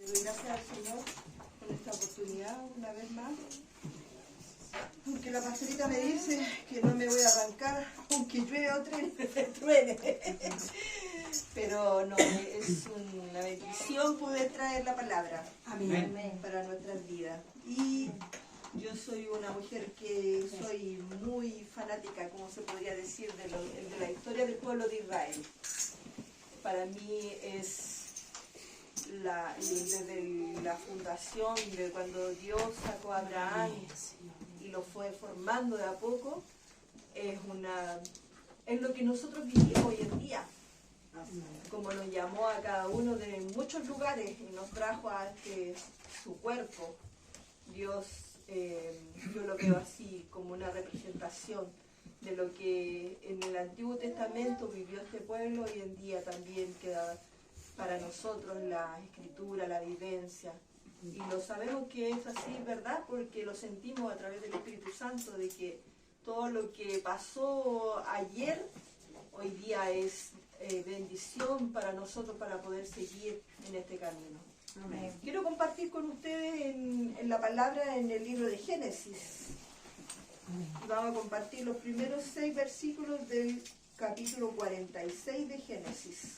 doy gracias al Señor por esta oportunidad una vez más. Aunque la pastorita me dice que no me voy a arrancar, aunque llueve o truene. Pero no, es una bendición poder traer la palabra. Amén. Para nuestras vidas. Y yo soy una mujer que soy muy fanática, como se podría decir, de la historia del pueblo de Israel. Para mí es desde la fundación, de cuando Dios sacó a Abraham y lo fue formando de a poco, es lo que nosotros vivimos hoy en día. Como nos llamó a cada uno de muchos lugares y nos trajo a su cuerpo. Dios, yo lo veo así, como una representación de lo que en el Antiguo Testamento vivió este pueblo. Hoy en día también queda para nosotros la escritura, la vivencia. Y lo sabemos que es así, ¿verdad? Porque lo sentimos a través del Espíritu Santo, de que todo lo que pasó ayer, hoy día es bendición para nosotros para poder seguir en este camino. Amén. Quiero compartir con ustedes en la palabra en el libro de Génesis. Amén. Vamos a compartir los primeros 6 versículos del capítulo 46 de Génesis.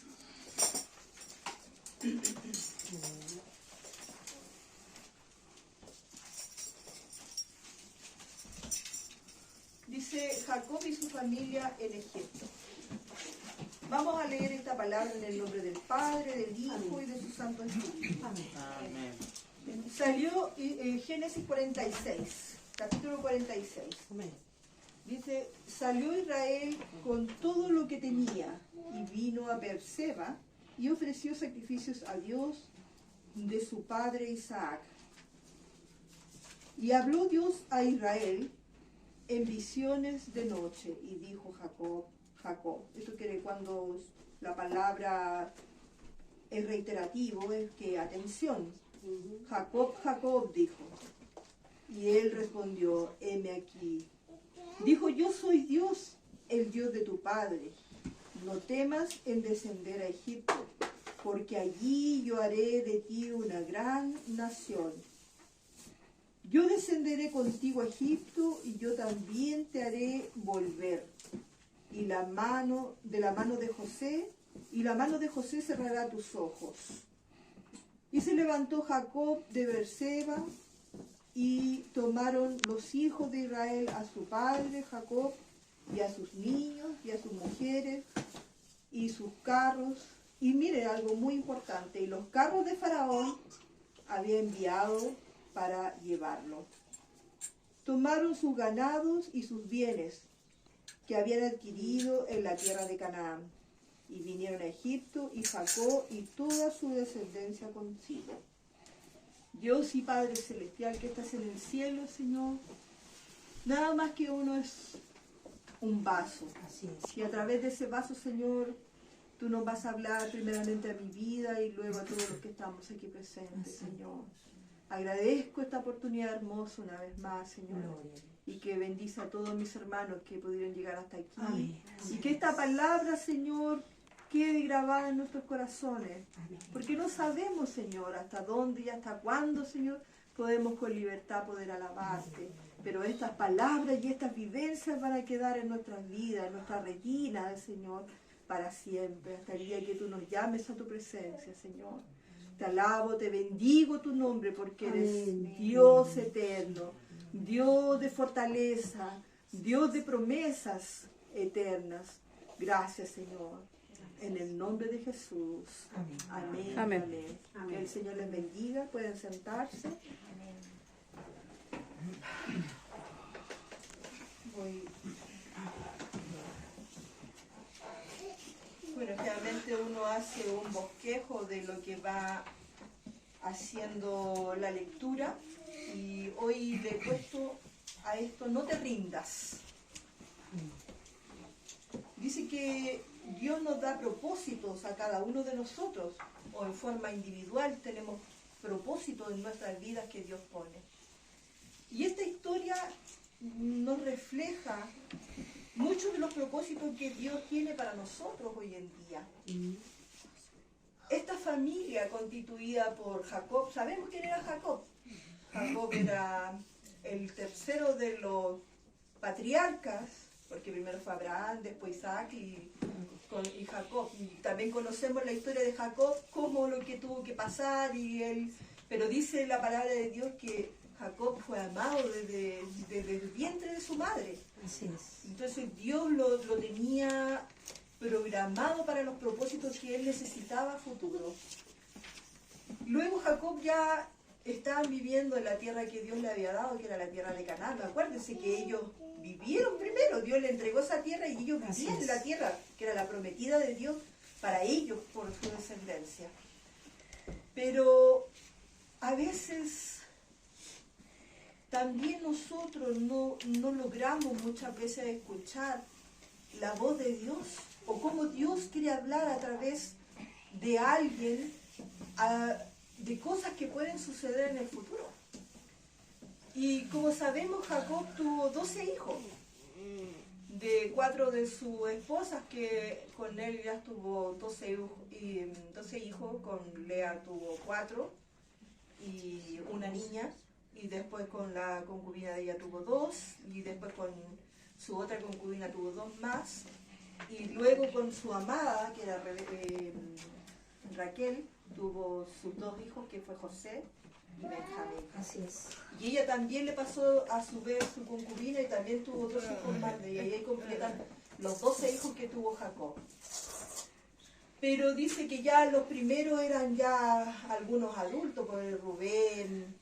Dice Jacob y su familia en Egipto. Vamos a leer esta palabra en el nombre del Padre, del Hijo y de su Santo Espíritu. Amén. Salió Génesis 46, capítulo 46. Amén. Dice, salió Israel con todo lo que tenía y vino a Beerseba y ofreció sacrificios a Dios de su padre Isaac. Y habló Dios a Israel en visiones de noche y dijo Jacob. Esto quiere cuando la palabra es reiterativo, es que atención. Jacob, Jacob, dijo. Y él respondió, heme aquí. Dijo, yo soy Dios, el Dios de tu padre. No temas en descender a Egipto, porque allí yo haré de ti una gran nación. Yo descenderé contigo a Egipto y yo también te haré volver. Y de la mano de José cerrará tus ojos. Y se levantó Jacob de Beerseba y tomaron los hijos de Israel a su padre Jacob y a sus niños y a sus mujeres y sus carros. Y mire algo muy importante, y los carros de Faraón había enviado para llevarlo. Tomaron sus ganados y sus bienes que habían adquirido en la tierra de Canaán, y vinieron a Egipto, y Jacob y toda su descendencia consigo. Dios y Padre Celestial que estás en el cielo, Señor, nada más que uno es un vaso. Así es. Y a través de ese vaso, Señor, tú nos vas a hablar primeramente a mi vida y luego a todos los que estamos aquí presentes, Señor. Agradezco esta oportunidad hermosa una vez más, Señor. Y que bendice a todos mis hermanos que pudieron llegar hasta aquí. Amén. Y que esta palabra, Señor, quede grabada en nuestros corazones. Porque no sabemos, Señor, hasta dónde y hasta cuándo, Señor, podemos con libertad poder alabarte. Pero estas palabras y estas vivencias van a quedar en nuestras vidas, en nuestra retina, Señor, para siempre, hasta el día que tú nos llames a tu presencia, Señor. Te alabo, te bendigo tu nombre, porque eres Dios eterno, Dios de fortaleza, Dios de promesas eternas. Gracias, Señor. En el nombre de Jesús. Amén. Amén. Amén. Amén. Que el Señor les bendiga. Pueden sentarse. Bueno, realmente uno hace un bosquejo de lo que va haciendo la lectura, y hoy le he puesto a esto, no te rindas. Dice que Dios nos da propósitos a cada uno de nosotros, o en forma individual tenemos propósitos en nuestras vidas que Dios pone. Y esta historia nos refleja muchos de los propósitos que Dios tiene para nosotros hoy en día. esta familia constituida por Jacob, sabemos quién era Jacob. Jacob era el tercero de los patriarcas, porque primero fue Abraham, después Isaac y Jacob. Y también conocemos la historia de Jacob, como lo que tuvo que pasar, pero dice la palabra de Dios que Jacob fue amado desde el vientre de su madre. Así es. Entonces Dios lo tenía programado para los propósitos que él necesitaba a futuro. Luego Jacob ya estaban viviendo en la tierra que Dios le había dado, que era la tierra de Canaán. Acuérdense que ellos vivieron primero, Dios le entregó esa tierra y ellos vivían en la tierra, que era la prometida de Dios para ellos por su descendencia. Pero a veces también nosotros no logramos muchas veces escuchar la voz de Dios o cómo Dios quiere hablar a través de alguien, de cosas que pueden suceder en el futuro. Y como sabemos, Jacob tuvo 12 hijos, de 4 de sus esposas, que con él ya tuvo 12 hijos, con Lea tuvo 4 y una niña, y después con la concubina de ella tuvo 2, y después con su otra concubina tuvo 2 más, y luego con su amada, que era Raquel, tuvo sus 2 hijos, que fue José y Benjamín. Así es. Y ella también le pasó a su vez su concubina y también tuvo 2 hijos más de ella. Y ahí completan los 12 hijos que tuvo Jacob. Pero dice que ya los primeros eran ya algunos adultos, por el Rubén,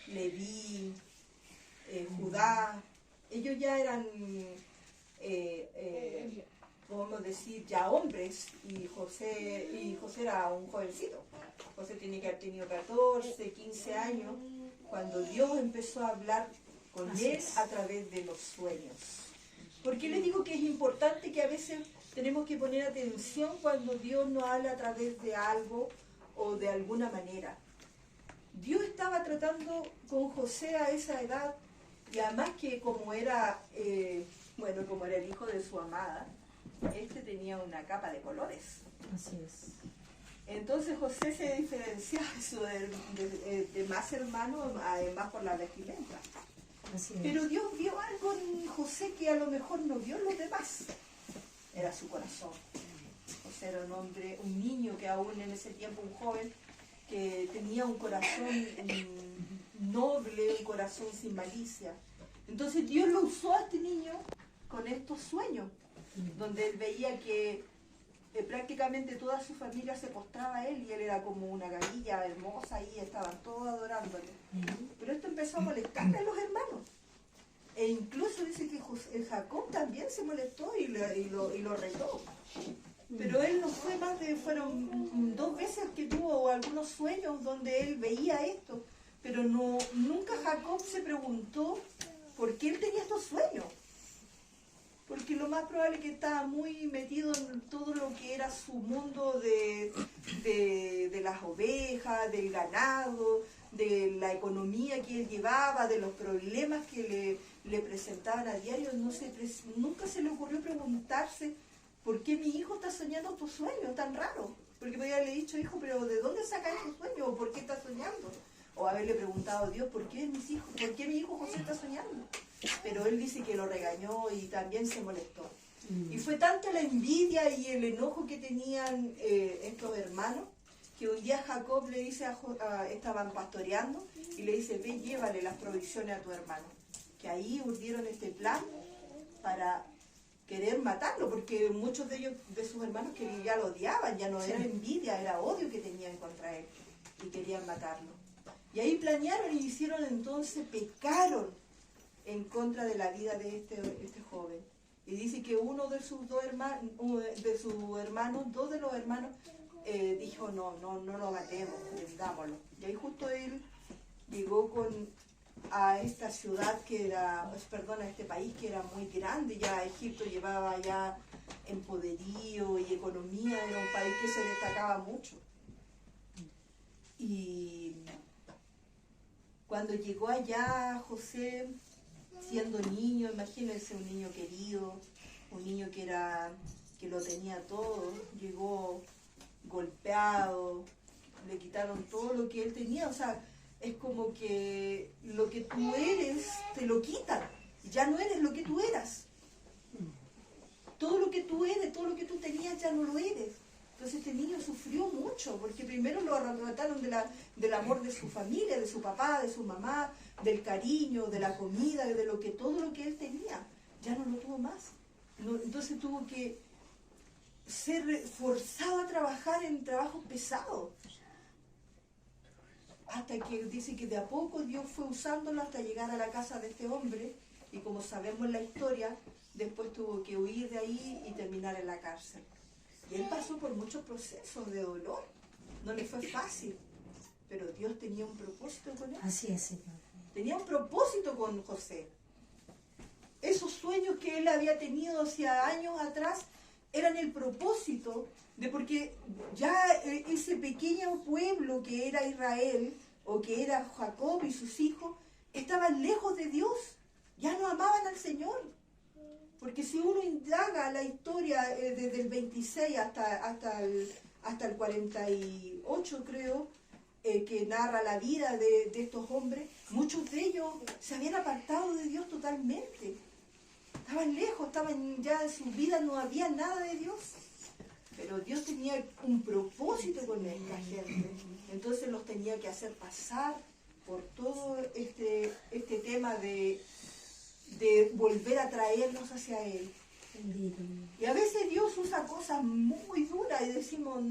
Leví, Judá. Ellos ya eran, podemos decir, ya hombres, y José era un jovencito. José tiene que haber tenido 14, 15 años, cuando Dios empezó a hablar con él a través de los sueños. ¿Por qué les digo que es importante que a veces tenemos que poner atención cuando Dios nos habla a través de algo o de alguna manera? Dios estaba tratando con José a esa edad, y además que como era el hijo de su amada, tenía una capa de colores. Así es. Entonces José se diferenciaba de más hermanos, además por la vestimenta. Así es. Pero Dios vio algo en José que a lo mejor no vio en los demás. Era su corazón. José era un niño que aún en ese tiempo, un joven, que tenía un corazón noble, un corazón sin malicia. Entonces Dios lo usó a este niño con estos sueños, donde él veía que prácticamente toda su familia se postraba a él y él era como una gavilla hermosa y estaban todos adorándole. Pero esto empezó a molestarle a los hermanos. E incluso dice que Jacob también se molestó y lo retó. Pero él no fue más fueron 2 veces que tuvo algunos sueños donde él veía esto. Pero nunca Jacob se preguntó por qué él tenía estos sueños. Porque lo más probable es que estaba muy metido en todo lo que era su mundo de las ovejas, del ganado, de la economía que él llevaba, de los problemas que le presentaban a diario. Nunca se le ocurrió preguntarse por qué mi hijo está soñando estos sueños tan raros. Porque podría haberle dicho, hijo, pero ¿de dónde saca estos sueños? ¿O por qué está soñando? O haberle preguntado a Dios, ¿por qué mi hijo José está soñando? Pero él dice que lo regañó y también se molestó. Y fue tanta la envidia y el enojo que tenían estos hermanos, que un día Jacob le dice, estaban pastoreando, y le dice, ve, llévale las provisiones a tu hermano. Que ahí urdieron este plan para querer matarlo, porque muchos de ellos, de sus hermanos, que ya lo odiaban, ya no era envidia, era odio que tenían contra él, y querían matarlo. Y ahí planearon y hicieron entonces, pecaron en contra de la vida de este joven. Y dice que uno de sus 2 hermanos, dos de los hermanos, dijo, no lo matemos, vendámoslo. Y ahí justo él llegó a esta ciudad a este país que era muy grande. Ya Egipto llevaba ya en poderío y economía, era un país que se destacaba mucho. Y cuando llegó allá José, siendo niño, imagínense, un niño querido, un niño que lo tenía todo, llegó golpeado, le quitaron todo lo que él tenía. O sea, es como que lo que tú eres te lo quitan. Ya no eres lo que tú eras. Todo lo que tú eres, todo lo que tú tenías ya no lo eres. Entonces este niño sufrió mucho, porque primero lo arrebataron del amor de su familia, de su papá, de su mamá, del cariño, de la comida, de todo lo que él tenía. Ya no lo tuvo más. Entonces tuvo que ser forzado a trabajar en trabajos pesados. Hasta que dice que de a poco Dios fue usándolo hasta llegar a la casa de este hombre, y como sabemos la historia, después tuvo que huir de ahí y terminar en la cárcel. Y él pasó por muchos procesos de dolor, no le fue fácil, pero Dios tenía un propósito con él. Así es, Señor. Tenía un propósito con José. Esos sueños que él había tenido hacía años atrás eran el propósito de, porque ya ese pequeño pueblo que era Israel, o que era Jacob y sus hijos, estaban lejos de Dios, ya no amaban al Señor. Porque si uno indaga la historia desde el 26 hasta el 48, creo, que narra la vida de estos hombres, muchos de ellos se habían apartado de Dios totalmente. Estaban lejos, ya en su vida no había nada de Dios. Pero Dios tenía un propósito con esta gente. Entonces los tenía que hacer pasar por todo este tema de volver a traernos hacia Él. Bendito. Y a veces Dios usa cosas muy duras y decimos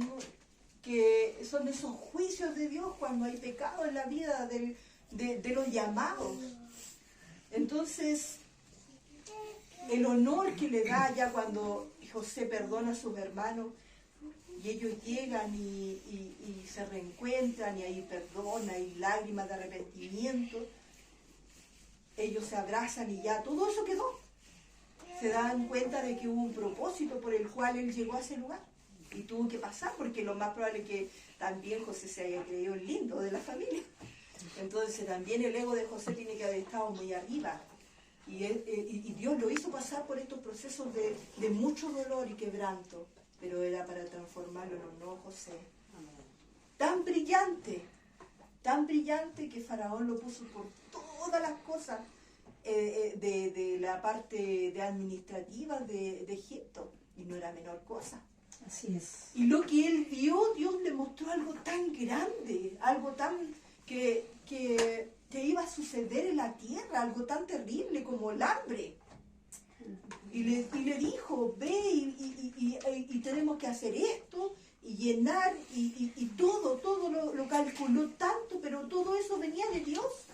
que son esos juicios de Dios cuando hay pecado en la vida de los llamados. Entonces, el honor que le da ya cuando José perdona a sus hermanos y ellos llegan y se reencuentran y ahí perdona y lágrimas de arrepentimiento, ellos se abrazan y ya todo eso quedó. Se dan cuenta de que hubo un propósito por el cual él llegó a ese lugar y tuvo que pasar, porque lo más probable es que también José se haya creído el lindo de la familia. Entonces también el ego de José tiene que haber estado muy arriba. Y Dios lo hizo pasar por estos procesos de mucho dolor y quebranto, pero era para transformarlo en un nuevo José. Tan brillante que Faraón lo puso por todas las cosas de la parte de administrativa de Egipto, y no era menor cosa. Así es. Y lo que él vio, Dios le mostró algo tan grande, algo tan que iba a suceder en la tierra, algo tan terrible como el hambre. Y le dijo, ve y tenemos que hacer esto, y llenar, y todo lo calculó tanto, pero todo eso venía de Dios.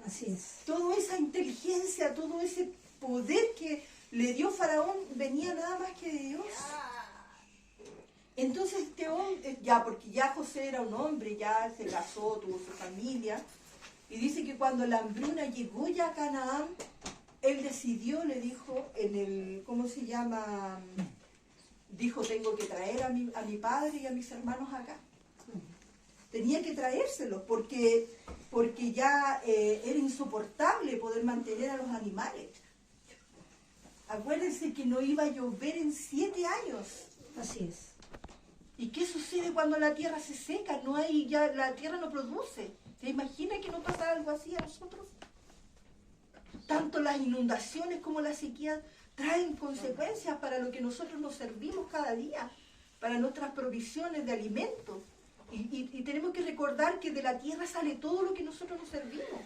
Así es. Toda esa inteligencia, todo ese poder que le dio Faraón venía nada más que de Dios. Entonces este hombre, porque ya José era un hombre, ya se casó, tuvo su familia, y dice que cuando la hambruna llegó ya a Canaán, él decidió, le dijo, ¿cómo se llama? Dijo, tengo que traer a mi padre y a mis hermanos acá. Tenía que traérselos porque ya era insoportable poder mantener a los animales. Acuérdense que no iba a llover en 7 años. Así es. ¿Y qué sucede cuando la tierra se seca? La tierra no produce. ¿Se imagina que no pasa algo así a nosotros? Tanto las inundaciones como la sequía traen consecuencias para lo que nosotros nos servimos cada día, para nuestras provisiones de alimentos. Y tenemos que recordar que de la tierra sale todo lo que nosotros nos servimos.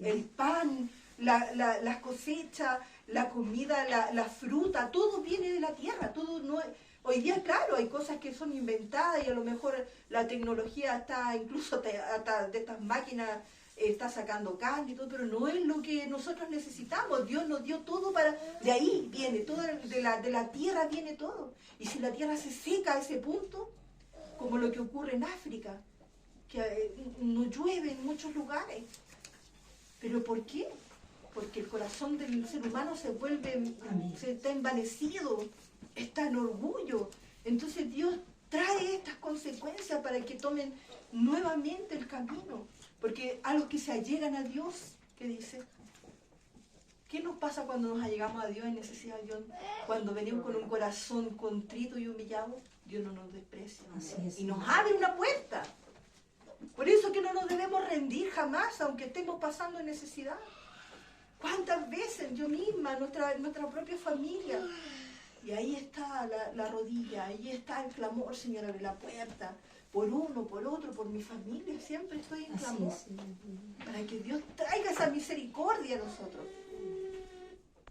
El pan, las cosechas, la comida, la fruta, todo viene de la tierra. Todo no es, hoy día, claro, hay cosas que son inventadas y a lo mejor la tecnología está, incluso hasta de estas máquinas, está sacando carne y todo, pero no es lo que nosotros necesitamos. Dios nos dio todo de ahí viene, todo de la tierra viene todo. Y si la tierra se seca a ese punto, como lo que ocurre en África, que no llueve en muchos lugares. ¿Pero por qué? Porque el corazón del ser humano se está envanecido, está en orgullo. Entonces Dios trae estas consecuencias para que tomen nuevamente el camino. Porque a los que se allegan a Dios, ¿qué dice? ¿Qué nos pasa cuando nos allegamos a Dios en necesidad de Dios? Cuando venimos con un corazón contrito y humillado, Dios Dios no nos desprecia. Así es. Y nos abre una puerta. Por eso que no nos debemos rendir jamás, aunque estemos pasando en necesidad. ¿Cuántas veces yo misma, nuestra propia familia? Y ahí está la rodilla, ahí está el clamor, Señor, abre la puerta. Por uno, por otro, por mi familia, siempre estoy en clamor. Para que Dios traiga esa misericordia a nosotros.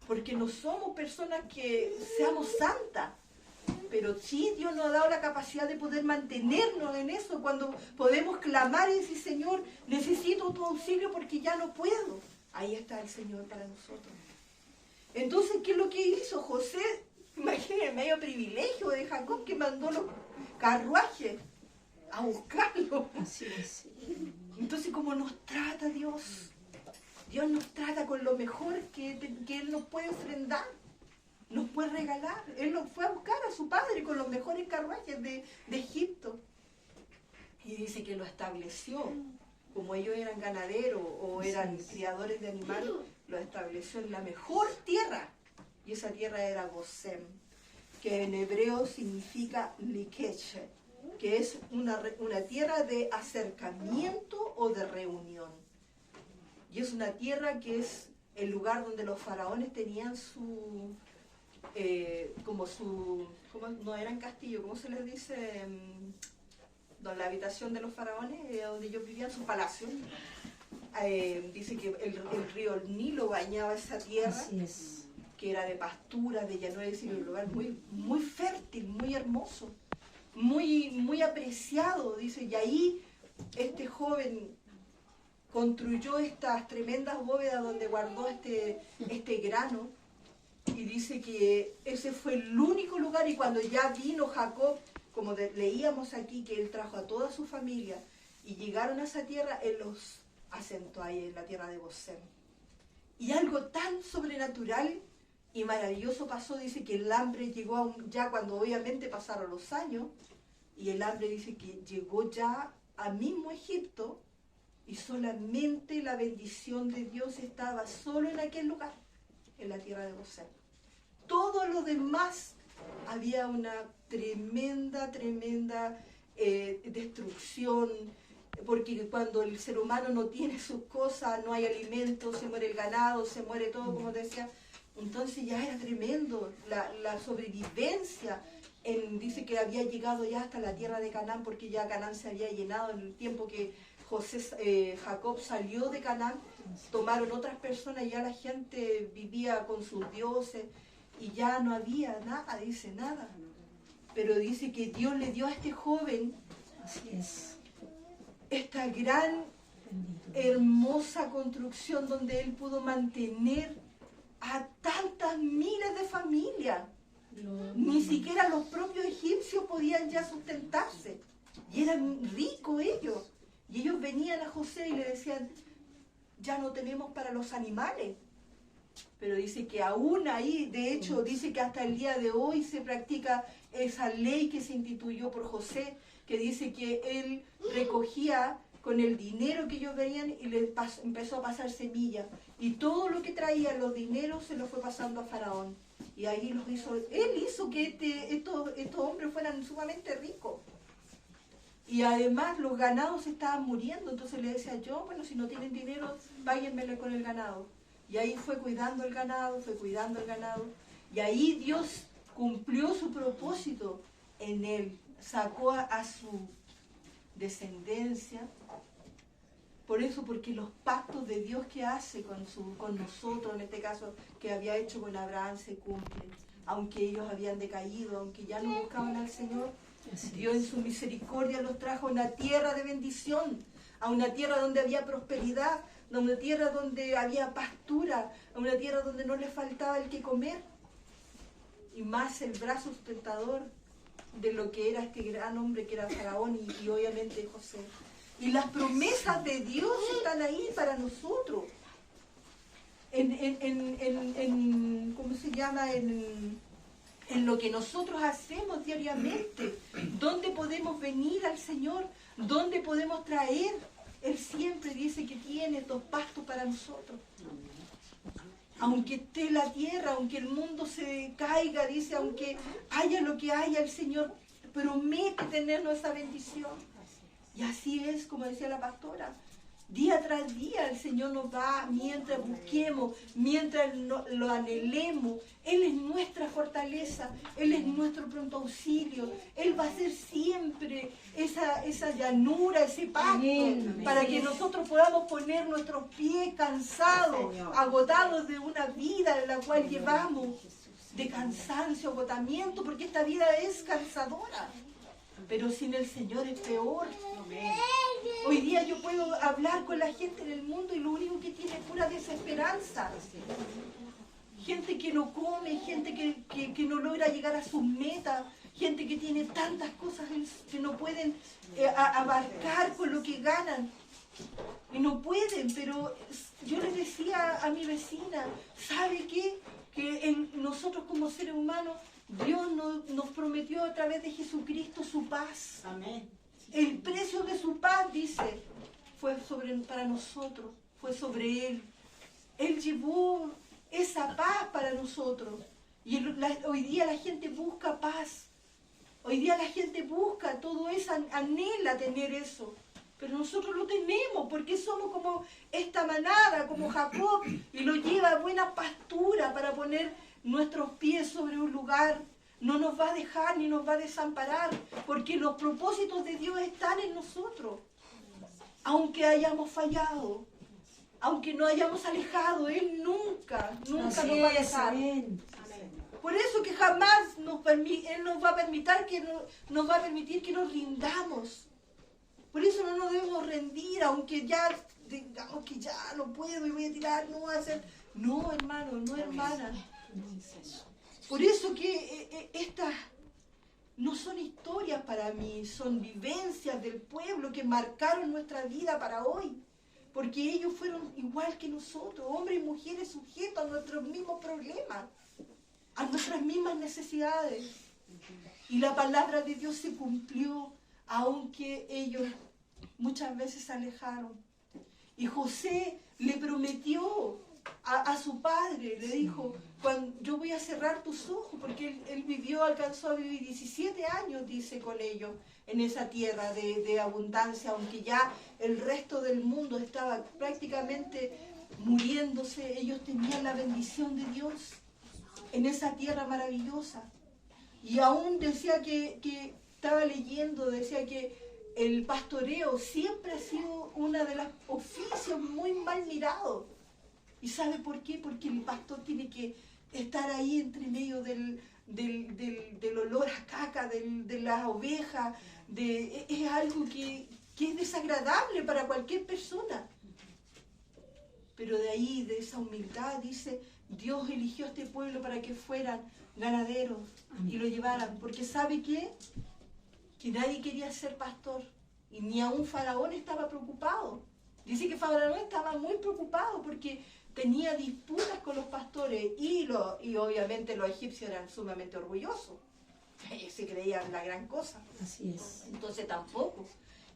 Porque no somos personas que seamos santas. Pero sí Dios nos ha dado la capacidad de poder mantenernos en eso cuando podemos clamar y decir, Señor, necesito tu auxilio porque ya no puedo. Ahí está el Señor para nosotros. Entonces, ¿qué es lo que hizo José? Imagínense el medio privilegio de Jacob que mandó los carruajes a buscarlo. Así es. Entonces, ¿cómo nos trata Dios? Dios nos trata con lo mejor que Él nos puede ofrendar. Nos puede regalar. Él lo fue a buscar a su padre con los mejores carruajes de Egipto. Y dice que lo estableció. Como ellos eran ganaderos o eran criadores de animales, lo estableció en la mejor tierra. Y esa tierra era Gosén, que en hebreo significa Likeche, que es una tierra de acercamiento o de reunión. Y es una tierra que es el lugar donde los faraones tenían no eran castillo, ¿cómo se les dice? La habitación de los faraones, donde ellos vivían, su palacio. Dice que el río Nilo bañaba esa tierra. Así es. Que era de pastura, de llanura, es decir, un lugar muy, muy fértil, muy hermoso, muy, muy apreciado, dice. Y ahí este joven construyó estas tremendas bóvedas donde guardó este grano. Y dice que ese fue el único lugar, y cuando ya vino Jacob, como leíamos aquí, que él trajo a toda su familia, y llegaron a esa tierra, él los asentó ahí en la tierra de Gosén. Y algo tan sobrenatural y maravilloso pasó, dice que el hambre llegó ya cuando obviamente pasaron los años, y el hambre dice que llegó ya a mismo Egipto, y solamente la bendición de Dios estaba solo en aquel lugar, en la tierra de Gosén. Todo lo demás había una tremenda destrucción, porque cuando el ser humano no tiene sus cosas, no hay alimento, se muere el ganado, se muere todo, como decía. Entonces ya era tremendo la sobrevivencia. Dice que había llegado ya hasta la tierra de Canaán, porque ya Canaán se había llenado en el tiempo que Jacob salió de Canaán. Tomaron otras personas y ya la gente vivía con sus dioses y ya no había nada, dice nada. Pero dice que Dios le dio a este joven, así es, esta gran, hermosa construcción donde él pudo mantener a tantas miles de familias. Ni siquiera los propios egipcios podían ya sustentarse. Y eran ricos ellos. Y ellos venían a José y le decían, ya no tenemos para los animales. Pero dice que aún ahí, de hecho, dice que hasta el día de hoy se practica esa ley que se instituyó por José, que dice que él recogía con el dinero que ellos venían y empezó a pasar semillas. Y todo lo que traían los dineros se lo fue pasando a Faraón. Y ahí él hizo que estos hombres fueran sumamente ricos. Y además los ganados estaban muriendo, entonces le decía yo, bueno, si no tienen dinero, váyanmele con el ganado. Y ahí fue cuidando el ganado, y ahí Dios cumplió su propósito en él, sacó a su descendencia. Por eso, porque los pactos de Dios que hace con nosotros, en este caso, que había hecho con Abraham, se cumplen. Aunque ellos habían decaído, aunque ya no buscaban al Señor, Dios en su misericordia los trajo a una tierra de bendición, a una tierra donde había prosperidad, a una tierra donde había pastura, a una tierra donde no les faltaba el que comer. Y más el brazo sustentador de lo que era este gran hombre que era Faraón y obviamente José. Y las promesas de Dios están ahí para nosotros. ¿Cómo se llama? En lo que nosotros hacemos diariamente. ¿Dónde podemos venir al Señor? ¿Dónde podemos traer? Él siempre dice que tiene estos pastos para nosotros. Aunque esté la tierra, aunque el mundo se caiga, dice, aunque haya lo que haya, el Señor promete tenernos esa bendición. Y así es, como decía la pastora. Día tras día el Señor nos va, mientras busquemos, mientras lo anhelemos. Él es nuestra fortaleza, Él es nuestro pronto auxilio. Él va a ser siempre esa llanura, ese pasto, Amén. para que nosotros podamos poner nuestros pies cansados, agotados de una vida en la cual llevamos, de cansancio, agotamiento, porque esta vida es cansadora. Pero sin el Señor es peor. Hoy día yo puedo hablar con la gente en el mundo y lo único que tiene es pura desesperanza. Gente que no come, gente que no logra llegar a sus metas, gente que tiene tantas cosas que no pueden abarcar con lo que ganan. Y no pueden, pero yo le decía a mi vecina, ¿sabe qué? Que nosotros como seres humanos, Dios nos prometió a través de Jesucristo su paz. Amén. El precio de su paz, dice, fue para nosotros, fue sobre Él. Él llevó esa paz para nosotros. Y hoy día la gente busca paz. Hoy día la gente busca todo eso, anhela tener eso. Pero nosotros lo tenemos porque somos como esta manada, como Jacob, y lo lleva a buena pastura para poner nuestros pies sobre un lugar. No nos va a dejar ni nos va a desamparar, porque los propósitos de Dios están en nosotros. Aunque hayamos fallado, aunque nos hayamos alejado, Él nunca nos va a dejar. Amén. Por eso que jamás Él nos va a permitir que nos rindamos. Por eso no nos debemos rendir, aunque ya digamos que ya no puedo y voy a tirar, no voy a hacer. No, hermano, no, hermana. Por eso que estas no son historias para mí, son vivencias del pueblo que marcaron nuestra vida para hoy. Porque ellos fueron igual que nosotros, hombres y mujeres sujetos a nuestros mismos problemas, a nuestras mismas necesidades. Y la palabra de Dios se cumplió, aunque ellos muchas veces se alejaron. Y José le prometió a su padre, le dijo, yo voy a cerrar tus ojos, porque él alcanzó a vivir 17 años, dice, con ellos, en esa tierra de abundancia, aunque ya el resto del mundo estaba prácticamente muriéndose, ellos tenían la bendición de Dios en esa tierra maravillosa. Y aún decía que estaba leyendo, decía que el pastoreo siempre ha sido uno de los oficios muy mal mirados. ¿Y sabe por qué? Porque el pastor tiene que estar ahí entre medio del olor a caca, de las ovejas. Es algo que es desagradable para cualquier persona. Pero de ahí, de esa humildad, dice, Dios eligió a este pueblo para que fueran ganaderos y lo llevaran. Porque ¿sabe qué? Que nadie quería ser pastor. Y ni aún Faraón estaba preocupado. Dice que Faraón estaba muy preocupado porque tenía disputas con los pastores y obviamente los egipcios eran sumamente orgullosos. Ellos se creían la gran cosa. Así es. Entonces tampoco.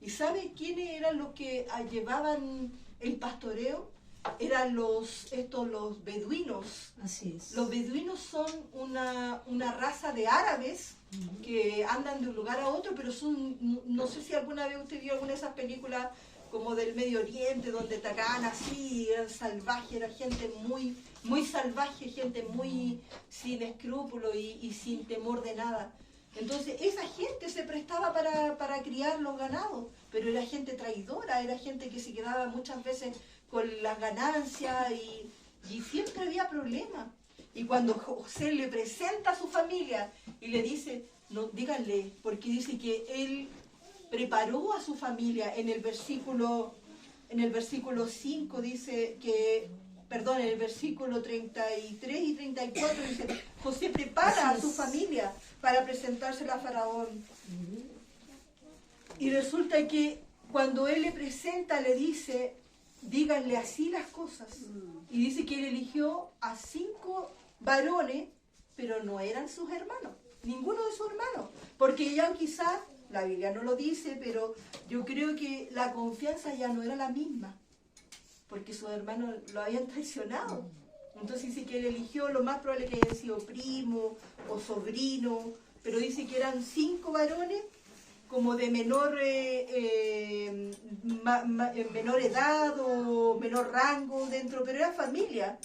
¿Y sabe quiénes eran los que llevaban el pastoreo? Eran los beduinos. Así es. Los beduinos son una raza de árabes que andan de un lugar a otro, pero no sé si alguna vez usted vio alguna de esas películas como del Medio Oriente, donde atacaban así, eran salvajes, era gente muy, muy salvaje, gente muy sin escrúpulos y sin temor de nada. Entonces esa gente se prestaba para criar los ganados, pero era gente traidora, era gente que se quedaba muchas veces con las ganancias y siempre había problemas. Y cuando José le presenta a su familia y le dice, no, díganle, porque dice que él preparó a su familia en el versículo 5 dice que, perdón, en el versículo 33 y 34 dice, José prepara a su familia para presentársela a Faraón. Y resulta que cuando él le presenta, le dice, díganle así las cosas. Y dice que él eligió a 5 varones, pero no eran sus hermanos, ninguno de sus hermanos, porque ya quizás, la Biblia no lo dice, pero yo creo que la confianza ya no era la misma, porque sus hermanos lo habían traicionado. Entonces dice que él eligió, lo más probable que hayan sido primo o sobrino, pero dice que eran 5 varones, como de menor edad o menor rango dentro, pero era familia.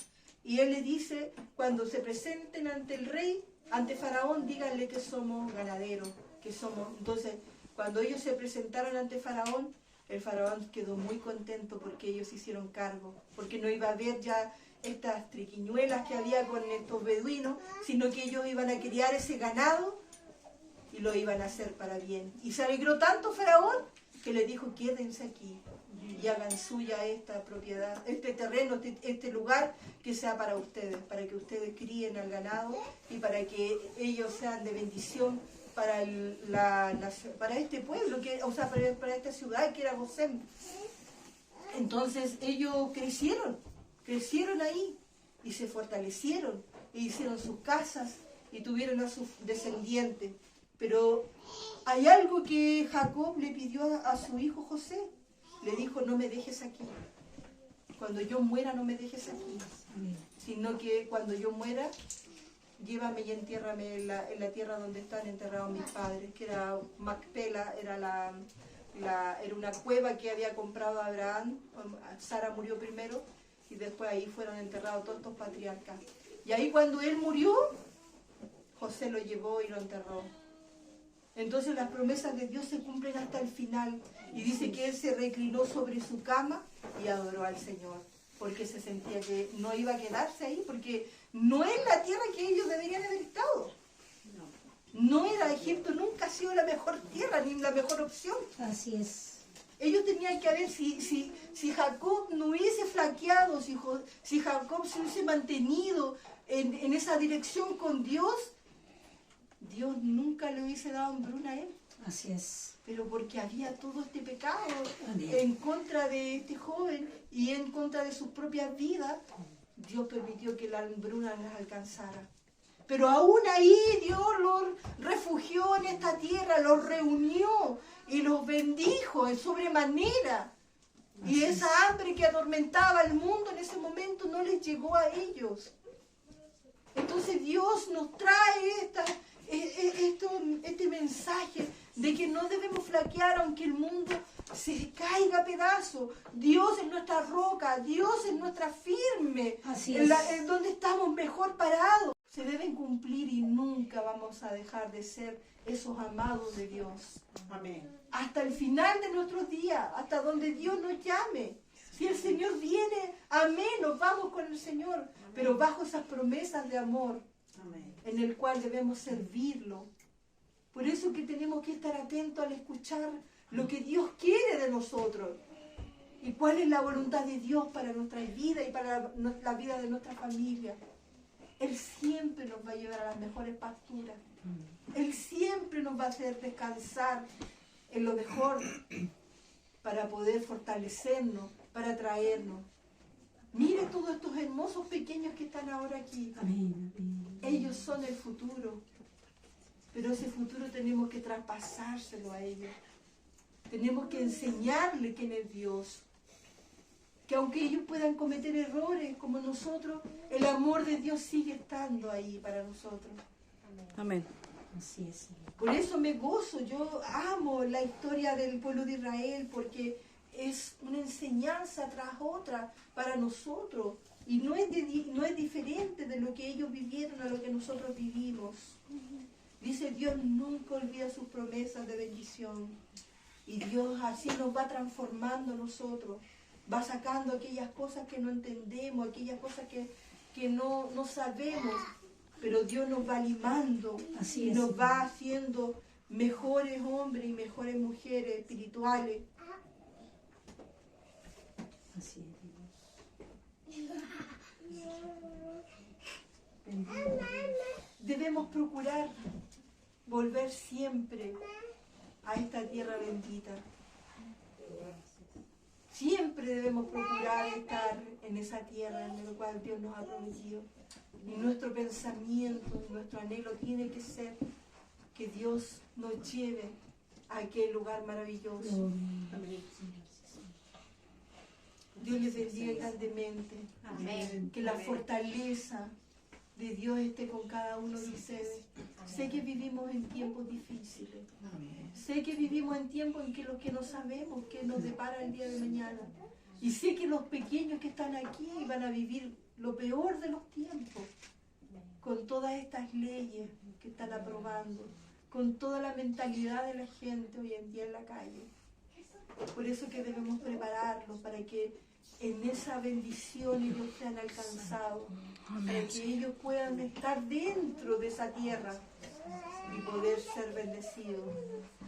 Y él le dice, cuando se presenten ante el rey, ante Faraón, díganle que somos ganaderos, que somos. Entonces, cuando ellos se presentaron ante Faraón, el Faraón quedó muy contento porque ellos hicieron cargo, porque no iba a haber ya estas triquiñuelas que había con estos beduinos, sino que ellos iban a criar ese ganado y lo iban a hacer para bien. Y se alegró tanto Faraón que le dijo, quédense aquí y hagan suya esta propiedad, este terreno, este lugar que sea para ustedes, para que ustedes críen al ganado y para que ellos sean de bendición para, para este pueblo, o sea, para esta ciudad que era Gosén. Entonces ellos crecieron ahí y se fortalecieron y hicieron sus casas y tuvieron a sus descendientes. Pero hay algo que Jacob le pidió a su hijo José. Le dijo, no me dejes aquí. Cuando yo muera, no me dejes aquí. Sino que cuando yo muera, llévame y entiérrame en la tierra donde están enterrados mis padres, que era Macpela, era una cueva que había comprado Abraham. Sara murió primero y después ahí fueron enterrados todos estos patriarcas. Y ahí cuando él murió, José lo llevó y lo enterró. Entonces las promesas de Dios se cumplen hasta el final. Y dice que él se reclinó sobre su cama y adoró al Señor, porque se sentía que no iba a quedarse ahí, porque no es la tierra que ellos deberían haber estado. No era Egipto, nunca ha sido la mejor tierra, ni la mejor opción. Así es. Ellos tenían que haber, si Jacob no hubiese flaqueado, si Jacob se hubiese mantenido en esa dirección con Dios, Dios nunca le hubiese dado hambruna a él. Así es. Pero porque había todo este pecado Amén. en contra de este joven y en contra de sus propias vidas, Dios permitió que la hambruna les alcanzara. Pero aún ahí Dios los refugió en esta tierra, los reunió y los bendijo en sobremanera. Y esa hambre que atormentaba al mundo en ese momento no les llegó a ellos. Entonces Dios nos trae este mensaje de que no debemos flaquear aunque el mundo se caiga a pedazos. Dios es nuestra roca, Dios es nuestra firme, en donde estamos mejor parados. Se deben cumplir y nunca vamos a dejar de ser esos amados de Dios. Amén. Hasta el final de nuestros días, hasta donde Dios nos llame. Si el Señor viene, amén, nos vamos con el Señor, amén, pero bajo esas promesas de amor, amén, en el cual debemos servirlo. Por eso que tenemos que estar atentos al escuchar lo que Dios quiere de nosotros y cuál es la voluntad de Dios para nuestra vida y para la vida de nuestra familia. Él siempre nos va a llevar a las mejores pasturas. Él siempre nos va a hacer descansar en lo mejor para poder fortalecernos, para traernos. Mire todos estos hermosos pequeños que están ahora aquí. Amén, amén. Ellos son el futuro. Pero ese futuro tenemos que traspasárselo a ellos. Tenemos que enseñarles quién es Dios. Que aunque ellos puedan cometer errores como nosotros, el amor de Dios sigue estando ahí para nosotros. Amén. Así es. Por eso me gozo, yo amo la historia del pueblo de Israel, porque es una enseñanza tras otra para nosotros. Y no es diferente de lo que ellos vivieron a lo que nosotros vivimos. Dice, Dios nunca olvida sus promesas de bendición. Y Dios así nos va transformando a nosotros. Va sacando aquellas cosas que no entendemos, aquellas cosas que no sabemos. Pero Dios nos va limando Así y es, nos va haciendo mejores hombres y mejores mujeres espirituales. Así es. Debemos procurar volver siempre a esta tierra bendita. Siempre debemos procurar estar en esa tierra en la cual Dios nos ha prometido. Y nuestro pensamiento, nuestro anhelo tiene que ser que Dios nos lleve a aquel lugar maravilloso. Amén. Dios les bendiga grandemente. Amén. Que la fortaleza de Dios esté con cada uno de ustedes. Sé que vivimos en tiempos difíciles. Sé que vivimos en tiempos en que los que no sabemos qué nos depara el día de mañana. Y sé que los pequeños que están aquí van a vivir lo peor de los tiempos, con todas estas leyes que están aprobando, con toda la mentalidad de la gente hoy en día en la calle. Por eso que debemos prepararlos para que en esa bendición ellos sean alcanzados, para que ellos puedan estar dentro de esa tierra y poder ser bendecidos.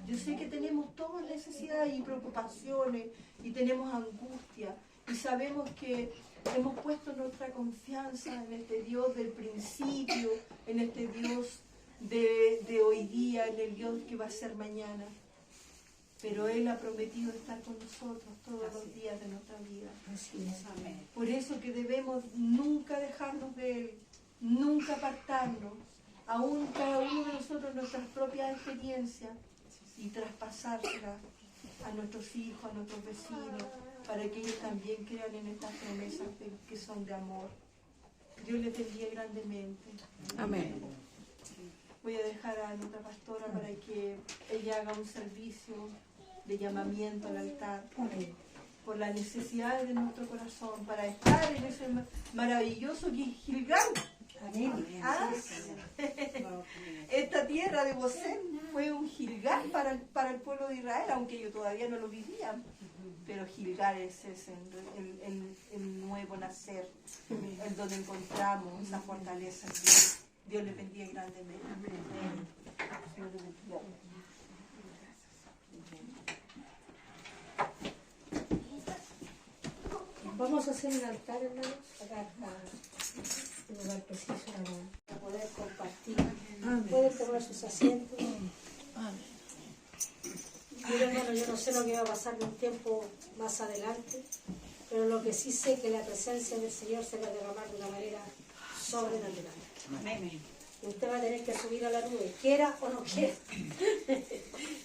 Yo sé que tenemos todas necesidades y preocupaciones y tenemos angustia y sabemos que hemos puesto nuestra confianza en este Dios del principio, en este Dios de hoy día, en el Dios que va a ser mañana. Pero Él ha prometido estar con nosotros todos los días de nuestra vida. Así es. Amén. Por eso que debemos nunca dejarnos de Él, nunca apartarnos, aún cada uno de nosotros nuestras propias experiencias y traspasárselas a nuestros hijos, a nuestros vecinos, para que ellos también crean en estas promesas que son de amor. Dios les bendiga grandemente. Amén. Voy a dejar a nuestra pastora para que ella haga un servicio de llamamiento al altar por las necesidades de nuestro corazón, para estar en ese maravilloso Gilgal. Amén. Ah, esta tierra de Gosén fue un Gilgal para el pueblo de Israel, aunque ellos todavía no lo vivían. Pero Gilgal es el nuevo nacer, el donde encontramos esa fortaleza. Dios les bendiga grandemente. Dios les bendiga. Vamos a hacer un altar, hermanos, acá un lugar preciso para poder compartir. Pueden tomar sus asientos. Mira, hermano, yo no sé lo que va a pasar en un tiempo más adelante, pero lo que sí sé es que la presencia del Señor se va a derramar de una manera sobrenatural. Amén. Y usted va a tener que subir a la nube, quiera o no quiera.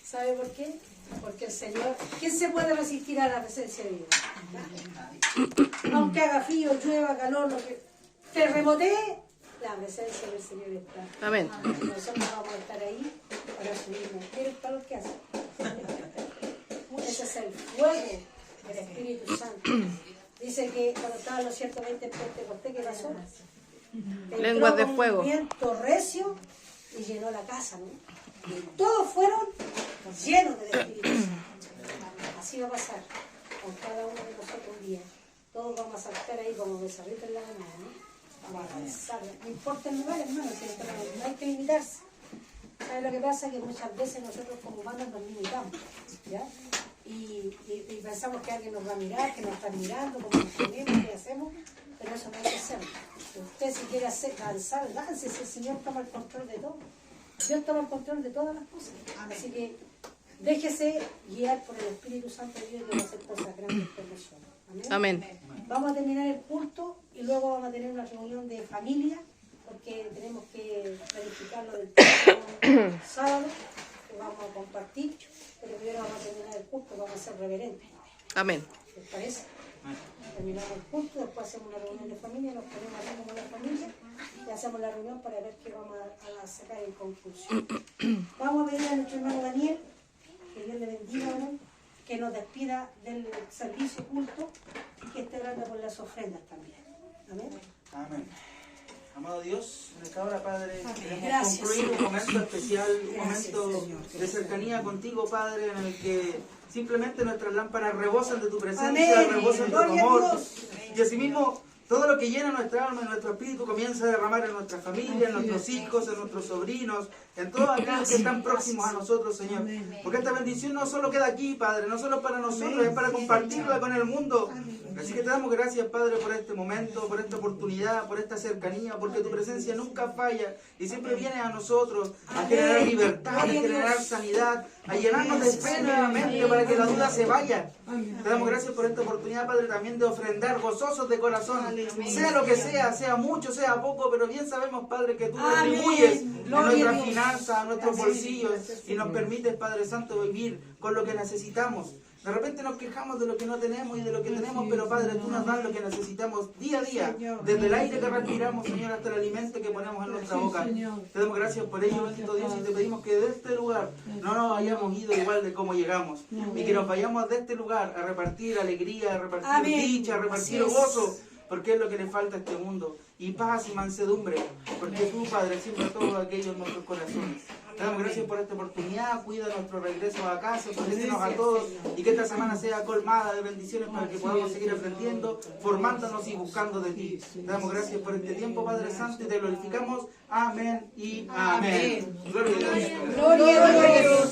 ¿Sabe por qué? Porque el Señor, ¿quién se puede resistir a la presencia de Dios? Aunque haga frío, llueva, calor, lo que terremotee, la presencia del Señor está. Amén. Nosotros vamos a estar ahí para subirnos. Mira el calor que hace. Ese es el fuego del Espíritu Santo. Dice que cuando estaban los 120 en Pentecostés, ¿qué pasó? Lenguas de Entró con fuego. un viento recio y llenó la casa, ¿no? Y todos fueron llenos del Espíritu Santo. Así va a pasar con cada uno de nosotros un día. Todos vamos a saltar ahí como becerritos en la manada, ¿no? Vamos a avanzar. No importa el lugar, hermano, no hay que limitarse. ¿Sabes lo que pasa? Que muchas veces nosotros como humanos nos limitamos, ¿ya? Y pensamos que alguien nos va a mirar, que nos está mirando, cómo nos ponemos, qué hacemos, pero eso no hay que hacerlo. Usted si quiere danzar, dance, si el Señor toma el control de todo. Dios toma el control de todas las cosas. Así que déjese guiar por el Espíritu Santo de Dios y va a hacer cosas grandes por nosotros. Amén. Amén. Vamos a terminar el culto y luego vamos a tener una reunión de familia, porque tenemos que planificarlo del próximo sábado, que vamos a compartir, pero primero vamos a terminar el culto, vamos a ser reverentes. Amén. ¿Les parece? Terminamos el culto, después hacemos una reunión de familia, nos ponemos aquí como la familia y hacemos la reunión para ver qué vamos a sacar en conclusión. Vamos a pedir a nuestro hermano Daniel, que Dios le bendiga, ¿no? Que nos despida del servicio culto y que esté orando por las ofrendas también. Amén. Amén. Amado Dios, en esta hora, Padre, queremos Gracias, concluir un Señor. momento especial, un Gracias, momento Señor. de cercanía contigo, Padre, en el que simplemente nuestras lámparas rebosan de tu presencia, Amén. rebosan de tu Gloria a amor. Dios. Y asimismo, todo lo que llena nuestra alma y nuestro espíritu comienza a derramar en nuestra familia, en nuestros hijos, en nuestros sobrinos, en todos aquellos que están próximos a nosotros, Señor. Porque esta bendición no solo queda aquí, Padre, no solo para nosotros, es para compartirla con el mundo. Así que te damos gracias, Padre, por este momento, por esta oportunidad, por esta cercanía, porque tu presencia nunca falla y siempre viene a nosotros a generar libertad, a generar sanidad, a llenarnos de fe nuevamente para que la duda se vaya. Te damos gracias por esta oportunidad, Padre, también de ofrendar gozosos de corazón, sea lo que sea mucho, sea poco, pero bien sabemos, Padre, que tú retribuyes en nuestras finanzas, a nuestros bolsillos y nos permites, Padre Santo, vivir con lo que necesitamos. De repente nos quejamos de lo que no tenemos y de lo que tenemos, pero Padre, tú nos das lo que necesitamos día a día, desde el aire que respiramos, Señor, hasta el alimento que ponemos en nuestra boca. Te damos gracias por ello, bendito Dios, y te pedimos que de este lugar no nos hayamos ido igual de como llegamos, y que nos vayamos de este lugar a repartir alegría, a repartir dicha, a repartir gozo, porque es lo que le falta a este mundo, y paz y mansedumbre, porque tú, Padre, siempre todo aquello en nuestros corazones. Te damos gracias por esta oportunidad, cuida nuestro regreso a casa, bendícenos a todos, y que esta semana sea colmada de bendiciones para que podamos seguir aprendiendo, formándonos y buscando de ti. Te damos gracias por este tiempo, Padre Santo, y te glorificamos. Amén y amén. Gloria a Dios. Gloria a Dios.